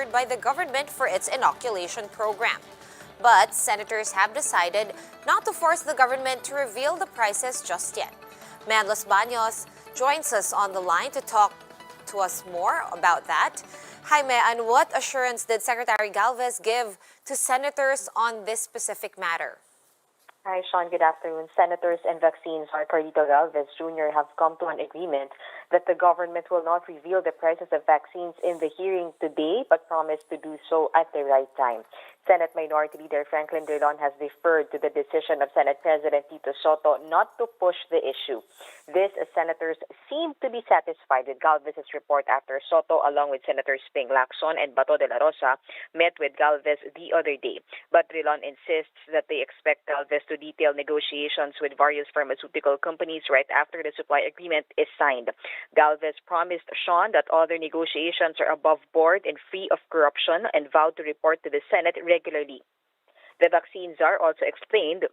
administered by the government for its inoculation program. But senators have decided not to force the government to reveal the prices just yet. Man Los Baños joins us on the line to talk to us more about that. Hi, and what assurance did Secretary Galvez give to senators on this specific matter? Hi, Sean. Good afternoon. Senators and vaccines Carlito Galvez Jr. have come to an agreement that the government will not reveal the prices of vaccines in the hearing today, but promise to do so at the right time. Senate Minority Leader Franklin Drilon has deferred to the decision of Senate President Tito Soto not to push the issue. This, senators seem to be satisfied with Galvez's report after Soto, along with Senators Ping Lacson and Bato de la Rosa, met with Galvez the other day. But Drilon insists that they expect Galvez to detail negotiations with various pharmaceutical companies right after the supply agreement is signed. Galvez promised Sean that all their negotiations are above board and free of corruption and vowed to report to the Senate regularly. The vaccine czar also explained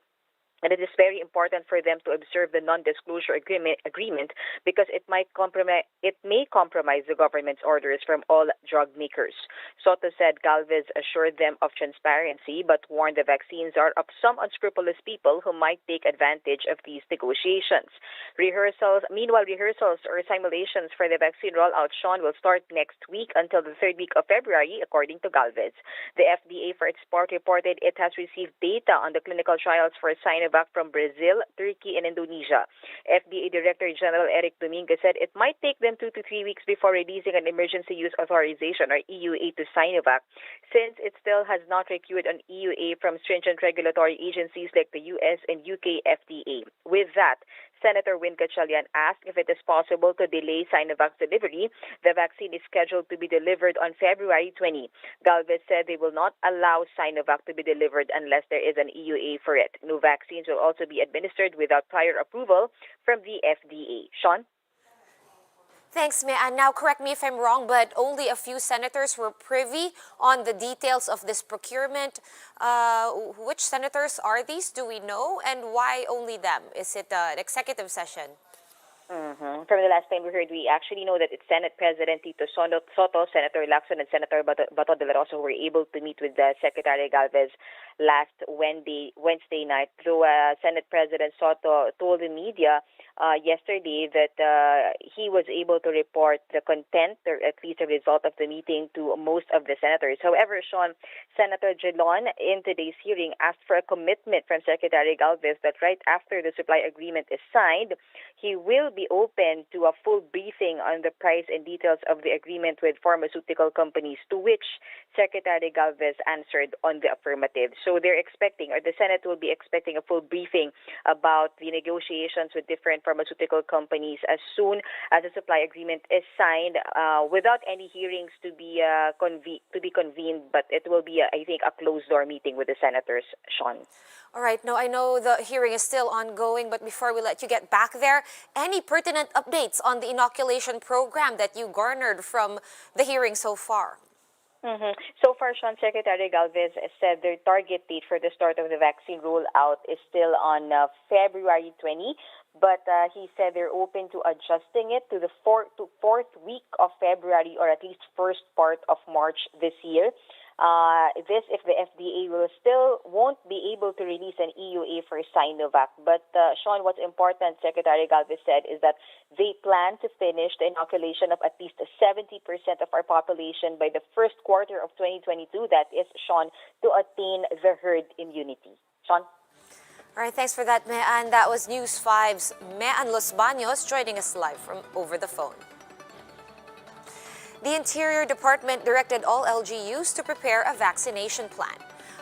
and it is very important for them to observe the non-disclosure agreement because it may compromise the government's orders from all drug makers. Soto said Galvez assured them of transparency but warned the vaccine czar of some unscrupulous people who might take advantage of these negotiations. Meanwhile, rehearsals or simulations for the vaccine rollout, Sean, will start next week until the third week of February, according to Galvez. The FDA, for its part, reported it has received data on the clinical trials for Sinovac from Brazil, Turkey, and Indonesia. FDA Director General Eric Dominguez said it might take them 2 to 3 weeks before releasing an emergency use authorization, or EUA, to Sinovac, since it still has not procured an EUA from stringent regulatory agencies like the US and UK FDA. With that, Senator Win Gatchalian asked if it is possible to delay Sinovac's delivery. The vaccine is scheduled to be delivered on February 20. Galvez said they will not allow Sinovac to be delivered unless there is an EUA for it. No vaccines will also be administered without prior approval from the FDA. Sean? Thanks, May. And now correct me if I'm wrong, but only a few senators were privy on the details of this procurement. Which senators are these? Do we know? And why only them? Is it an executive session? From the last time we heard, we actually know that it's Senate President Tito Soto, Senator Lacson, and Senator Bato de la Rosa who were able to meet with the Secretary Galvez last Wednesday night. Though Senate President Soto told the media yesterday that he was able to report the content, or at least the result of the meeting, to most of the senators. However, Sean, Senator Drilon in today's hearing asked for a commitment from Secretary Galvez that right after the supply agreement is signed, he will be open to a full briefing on the price and details of the agreement with pharmaceutical companies, to which Secretary Galvez answered on the affirmative. So they're expecting, or the Senate will be expecting, a full briefing about the negotiations with different pharmaceutical companies as soon as the supply agreement is signed, without any hearings to be convened, but it will be, I think, a closed-door meeting with the senators, Sean. All right. Now, I know the hearing is still ongoing, but before we let you get back there, any pertinent updates on the inoculation program that you garnered from the hearing so far? So far, Sean, Secretary Galvez said their target date for the start of the vaccine rollout is still on February 20, but he said they're open to adjusting it to the fourth week of February, or at least first part of March this year. This if the FDA won't be able to release an EUA for Sinovac. But Sean, what's important, Secretary Galvez said, is that they plan to finish the inoculation of at least 70% of our population by the first quarter of 2022. That is, Sean, to attain the herd immunity. Sean? All right, thanks for that, Mean. That was News 5's Mean Los Baños joining us live from over the phone. The Interior Department directed all LGUs to prepare a vaccination plan.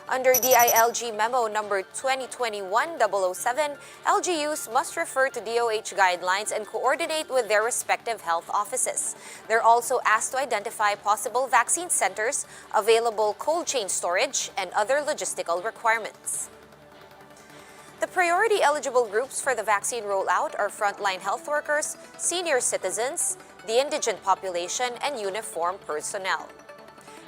Under DILG Memo number 2021-007, LGUs must refer to DOH guidelines and coordinate with their respective health offices. They're also asked to identify possible vaccine centers, available cold chain storage, and other logistical requirements. The priority eligible groups for the vaccine rollout are frontline health workers, senior citizens, the indigent population, and uniformed personnel.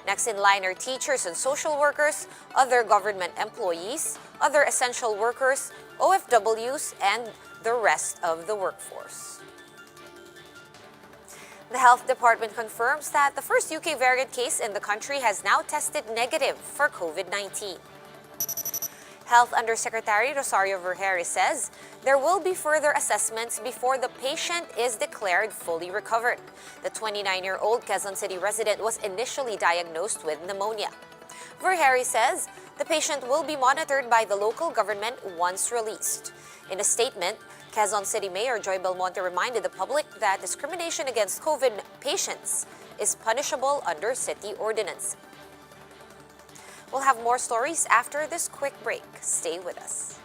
Next in line are teachers and social workers, other government employees, other essential workers, OFWs, and the rest of the workforce. The health department confirms that the first UK variant case in the country has now tested negative for COVID-19. Health Undersecretary Rosario Vergeire says there will be further assessments before the patient is declared fully recovered. The 29-year-old Quezon City resident was initially diagnosed with pneumonia. Vergeire says the patient will be monitored by the local government once released. In a statement, Quezon City Mayor Joy Belmonte reminded the public that discrimination against COVID patients is punishable under city ordinance. We'll have more stories after this quick break. Stay with us.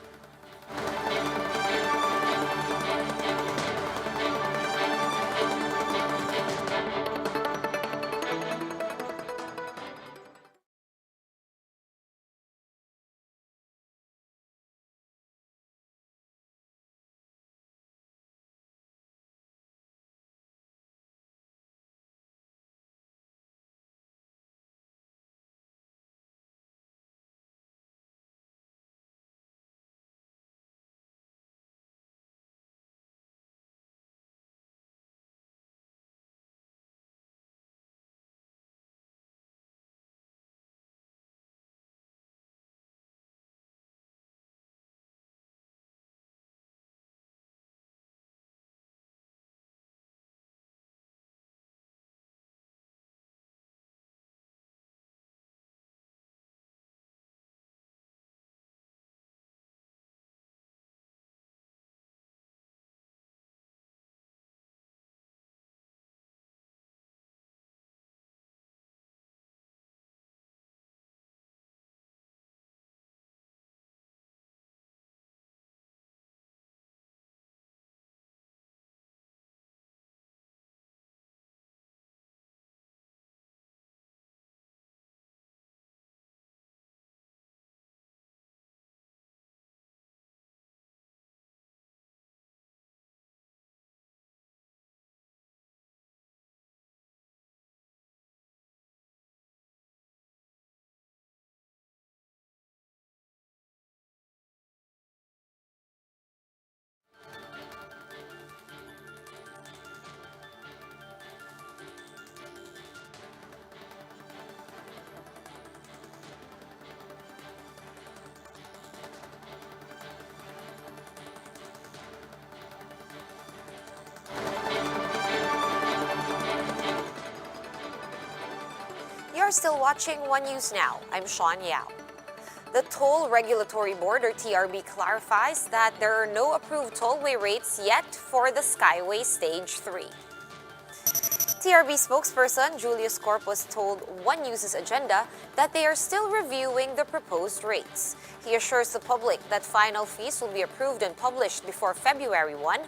You're still watching One News Now. I'm Sean Yao. The Toll Regulatory Board, or TRB, clarifies that there are no approved tollway rates yet for the Skyway Stage 3. TRB spokesperson Julius Corpus told One News's agenda that they are still reviewing the proposed rates. He assures the public that final fees will be approved and published before February 1,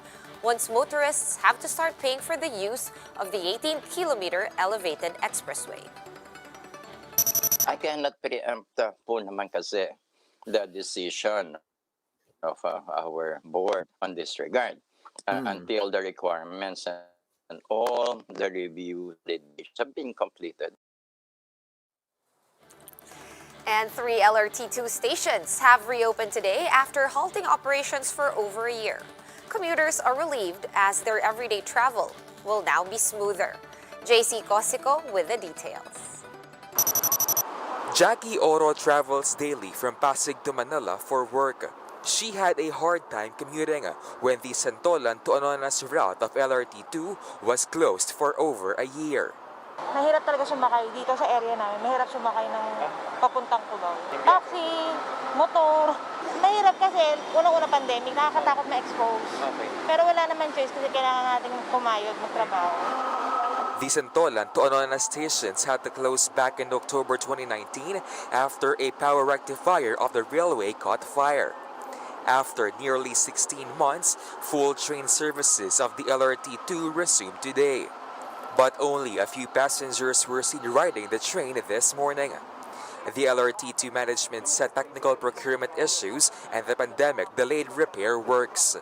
once motorists have to start paying for the use of the 18-kilometer elevated expressway. I cannot preempt po naman kasi the decision of our board on this regard until the requirements and all the review have been completed. And 3 LRT2 stations have reopened today after halting operations for over a year. Commuters are relieved as their everyday travel will now be smoother. JC Cosico with the details. Jackie Oro travels daily from Pasig to Manila for work. She had a hard time commuting when the Santolan to Anonas route of LRT2 was closed for over a year. Mahirap talaga sumakay dito sa area namin. Mahirap sumakay ng papuntang Cubao. Taxi, motor. Mahirap kasi unang-una pandemic, nakakatakot ma-expose. Okay. Pero wala naman choice kasi kailangan natin kumayod, magtrabaho. The Santolan to Anonas stations had to close back in October 2019 after a power rectifier of the railway caught fire. After nearly 16 months, full train services of the LRT2 resumed today. But only a few passengers were seen riding the train this morning. The LRT2 management said technical procurement issues and the pandemic delayed repair works.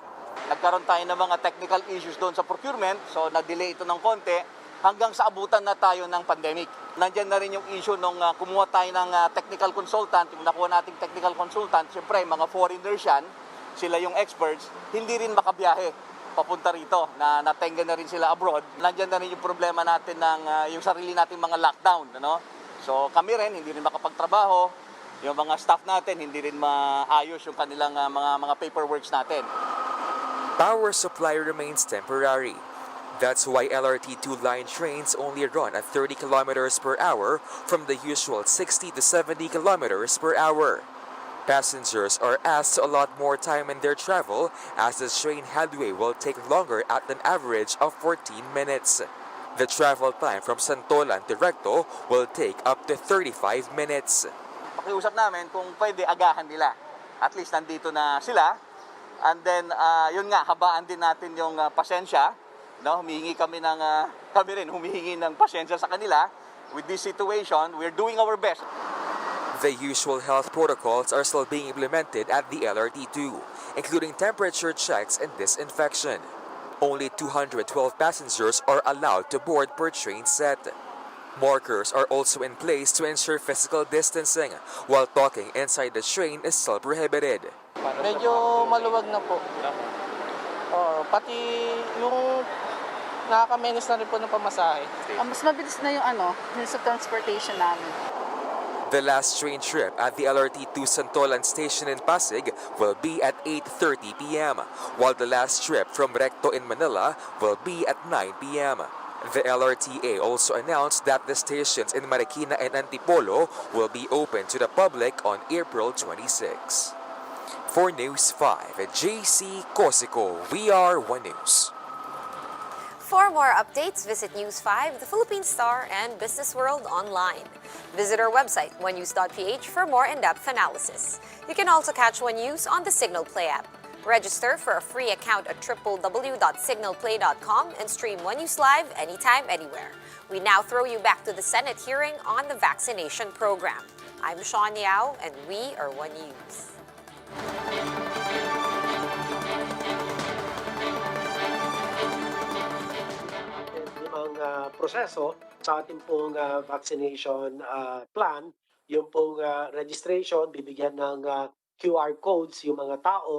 Nagkaroon tayo ng mga technical issues doon sa procurement, so nag-delay ito ng konti. Hanggang sa abutan na tayo ng pandemic. Nandiyan na rin yung issue nung kumuha tayo ng technical consultant, yung nakuha nating technical consultant, siyempre mga foreigners yan, sila yung experts, hindi rin makabiyahe. papunta rito na natenga na rin sila abroad. Nandiyan na rin yung problema natin ng yung sarili nating mga lockdown. Ano? So kami rin, hindi rin makapagtrabaho. Yung mga staff natin, hindi rin maayos yung kanilang mga paperworks natin. Power supply remains temporary. That's why LRT2 line trains only run at 30 kilometers per hour from the usual 60 to 70 kilometers per hour. Passengers are asked to allot more time in their travel as the train headway will take longer at an average of 14 minutes. The travel time from Santolan to Recto will take up to 35 minutes. Pakiusap namin kung pwede agahan nila. At least nandito na sila. And then, yun nga, habaan din natin yung pasensya. No? Humihingi kami rin humihingi ng pasensya sa kanila. With this situation, we're doing our best. The usual health protocols are still being implemented at the LRT2, including temperature checks and disinfection. Only 212 passengers are allowed to board per train set. Markers are also in place to ensure physical distancing, while talking inside the train is still prohibited. Medyo maluwag na po. Pati yung nakaka-menos na rin po ng pamasahe. Mas mabilis na yung yung sa transportation namin. The last train trip at the LRT2 Santolan station in Pasig will be at 8:30 p.m., while the last trip from Recto in Manila will be at 9 p.m. The LRTA also announced that the stations in Marikina and Antipolo will be open to the public on April 26. For News 5, JC Cosico, we are One News. For more updates, visit News 5, the Philippine Star, and Business World online. Visit our website, onenews.ph, for more in-depth analysis. You can also catch One News on the Signal Play app. Register for a free account at www.signalplay.com and stream One News live anytime, anywhere. We now throw you back to the Senate hearing on the vaccination program. I'm Sean Yao, and we are One News. Proseso sa ating pong vaccination plan, yung pong registration, bibigyan ng QR codes yung mga tao